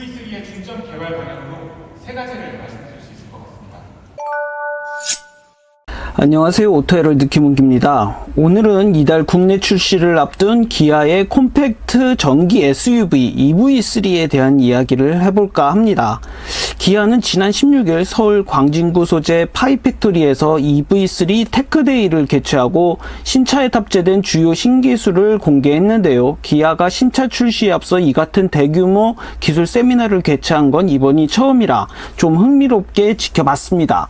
EV3의 중점 개발 방향으로 세 가지를 말씀드릴 수 있을 것 같습니다. 안녕하세요. 오토헤럴드 김은기입니다. 오늘은 이달 국내 출시를 앞둔 기아의 콤팩트 전기 SUV EV3에 대한 이야기를 해볼까 합니다. 기아는 지난 16일 서울 광진구 소재 파이팩토리에서 EV3 테크데이를 개최하고 신차에 탑재된 주요 신기술을 공개했는데요. 기아가 신차 출시에 앞서 이 같은 대규모 기술 세미나를 개최한 건 이번이 처음이라 좀 흥미롭게 지켜봤습니다.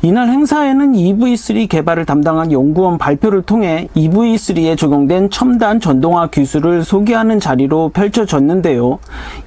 이날 행사에는 EV3 개발을 담당한 연구원 발표를 통해 EV3에 적용된 첨단 전동화 기술을 소개하는 자리로 펼쳐졌는데요.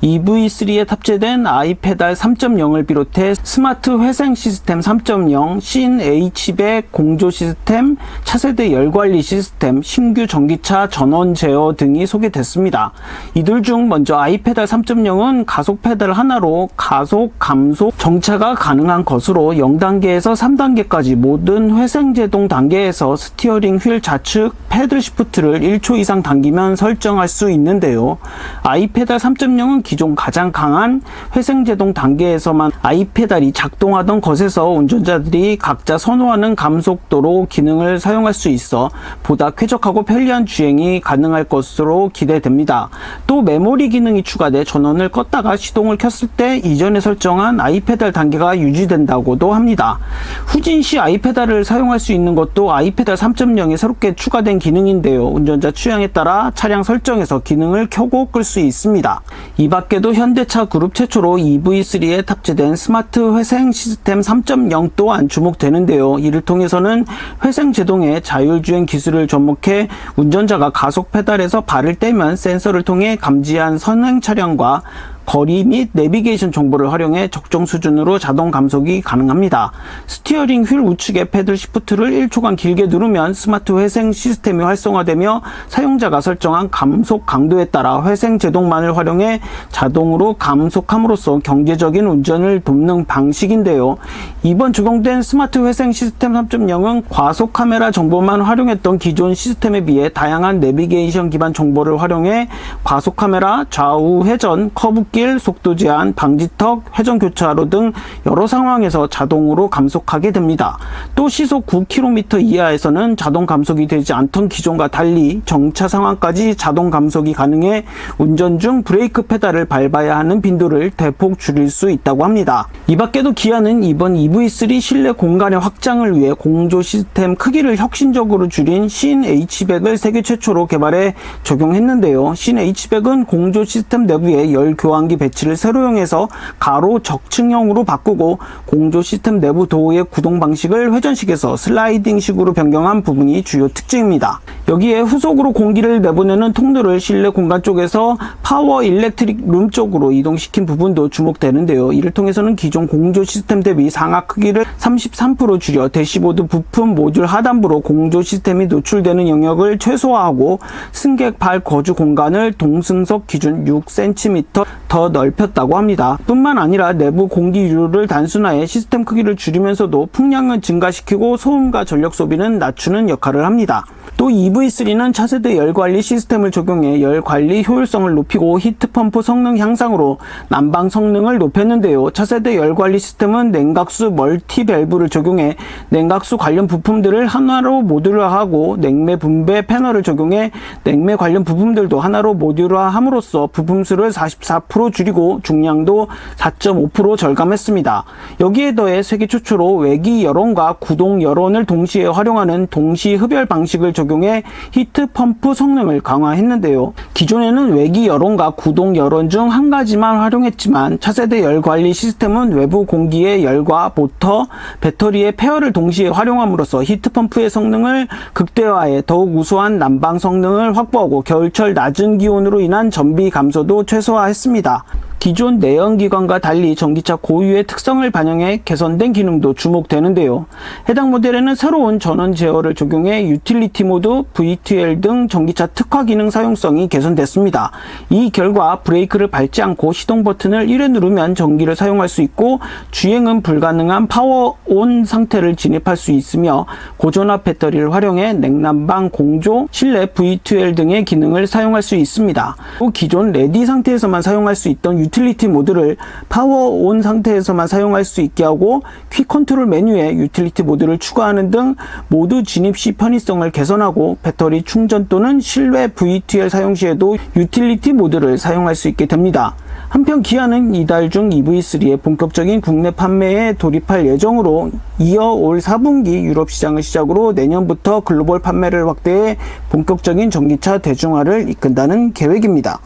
EV3에 탑재된 아이페달 3.0을 비롯해 스마트 회생 시스템 3.0, 신 H백 공조 시스템, 차세대 열관리 시스템, 신규 전기차 전원 제어 등이 소개됐습니다. 이들 중 먼저 아이페달 3.0은 가속 페달 하나로 가속, 감속, 정차가 가능한 것으로 0단계에서 3단계까지 모든 회생제동 단계에서 스티어링 휠 좌측 패들 시프트를 1초 이상 당기면 설정할 수 있는데요. 아이페달 3.0은 기존 가장 강한 회생제동 단계에서만 아이페달이 작동하던 것에서 운전자들이 각자 선호하는 감속도로 기능을 사용할 수 있어 보다 쾌적하고 편리한 주행이 가능할 것으로 기대됩니다. 또 메모리 기능이 추가돼 전원을 껐다가 시동을 켰을 때 이전에 설정한 아이페달 단계가 유지된다고도 합니다. 후진 시 아이페달을 사용할 수 있는 것도 아이페달 3.0에 새롭게 추가된 기능인데요. 운전자 취향에 따라 차량 설정에서 기능을 켜고 끌 수 있습니다. 이 밖에도 현대차 그룹 최초로 EV3에 탑재된 스마트 회생 시스템 3.0 또한 주목되는데요. 이를 통해서는 회생 제동의 자율주행 기술을 접목해 운전자가 가속 페달에서 발을 떼면 센서를 통해 감지한 선행 차량과 거리 및 내비게이션 정보를 활용해 적정 수준으로 자동 감속이 가능합니다. 스티어링 휠 우측의 패들 시프트를 1초간 길게 누르면 스마트 회생 시스템이 활성화되며 사용자가 설정한 감속 강도에 따라 회생 제동만을 활용해 자동으로 감속함으로써 경제적인 운전을 돕는 방식인데요. 이번 적용된 스마트 회생 시스템 3.0은 과속 카메라 정보만 활용했던 기존 시스템에 비해 다양한 내비게이션 기반 정보를 활용해 과속 카메라, 좌우 회전, 커브길, 속도 제한, 방지턱, 회전 교차로 등 여러 상황에서 자동으로 감속하게 됩니다. 또 시속 9km 이하에서는 자동 감속이 되지 않던 기존과 달리 정차 상황까지 자동 감속이 가능해 운전 중 브레이크 페달을 밟아야 하는 빈도를 대폭 줄일 수 있다고 합니다. 이 밖에도 기아는 이번 EV3 실내 공간의 확장을 위해 공조 시스템 크기를 혁신적으로 줄인 신 H백을 세계 최초로 개발해 적용했는데요. 신 H백은 공조 시스템 내부에 열 교환기 배치를 세로형에서 가로 적층형으로 바꾸고 공조 시스템 내부 도어의 구동 방식을 회전식에서 슬라이딩식으로 변경한 부분이 주요 특징입니다. 여기에 후속으로 공기를 내보내는 통로를 실내 공간 쪽에서 파워 일렉트릭 룸 쪽으로 이동시킨 부분도 주목되는데요. 이를 통해서는 기존 공조 시스템 대비 상하 크기를 33% 줄여 대시보드 부품 모듈 하단부로 공조 시스템이 노출되는 영역을 최소화하고 승객 발 거주 공간을 동승석 기준 6cm 더 넓혔다고 합니다. 뿐만 아니라 내부 공기 유류를 단순화해 시스템 크기를 줄이면서도 풍량을 증가시키고 소음과 전력 소비는 낮추는 역할을 합니다. 또 EV3는 차세대 열관리 시스템을 적용해 열관리 효율성을 높이고 히트펌프 성능 향상으로 난방 성능을 높였는데요. 차세대 열관리 시스템은 냉각수 멀티 밸브를 적용해 냉각수 관련 부품들을 하나로 모듈화하고 냉매 분배 패널을 적용해 냉매 관련 부품들도 하나로 모듈화함으로써 부품수를 44% 줄이고 중량도 4.5% 절감했습니다. 여기에 더해 세계 최초로 외기 열원과 구동 열원을 동시에 활용하는 동시 흡열 방식을 적용해 히트펌프 성능을 강화했는데요. 기존에는 외기 열원과 구동 열원 중 한 가지만 활용했지만 차세대 열관리 시스템은 외부 공기의 열과 모터, 배터리의 페어를 동시에 활용함으로써 히트펌프의 성능을 극대화해 더욱 우수한 난방 성능을 확보하고 겨울철 낮은 기온으로 인한 전비 감소도 최소화했습니다. 기존 내연기관과 달리 전기차 고유의 특성을 반영해 개선된 기능도 주목되는데요. 해당 모델에는 새로운 전원 제어를 적용해 유틸리티 모드, VTL 등 전기차 특화 기능 사용성이 개선됐습니다. 이 결과 브레이크를 밟지 않고 시동 버튼을 1회 누르면 전기를 사용할 수 있고 주행은 불가능한 파워온 상태를 진입할 수 있으며 고전압 배터리를 활용해 냉난방, 공조, 실내 VTL 등의 기능을 사용할 수 있습니다. 또 기존 레디 상태에서만 사용할 수 있던 유틸리티 모드를 파워 온 상태에서만 사용할 수 있게 하고 퀵 컨트롤 메뉴에 유틸리티 모드를 추가하는 등 모드 진입 시 편의성을 개선하고 배터리 충전 또는 실외 VTL 사용 시에도 유틸리티 모드를 사용할 수 있게 됩니다. 한편 기아는 이달 중 EV3의 본격적인 국내 판매에 돌입할 예정으로 이어 올 4분기 유럽 시장을 시작으로 내년부터 글로벌 판매를 확대해 본격적인 전기차 대중화를 이끈다는 계획입니다.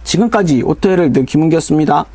지금까지 오토헤럴드 김은기였습니다.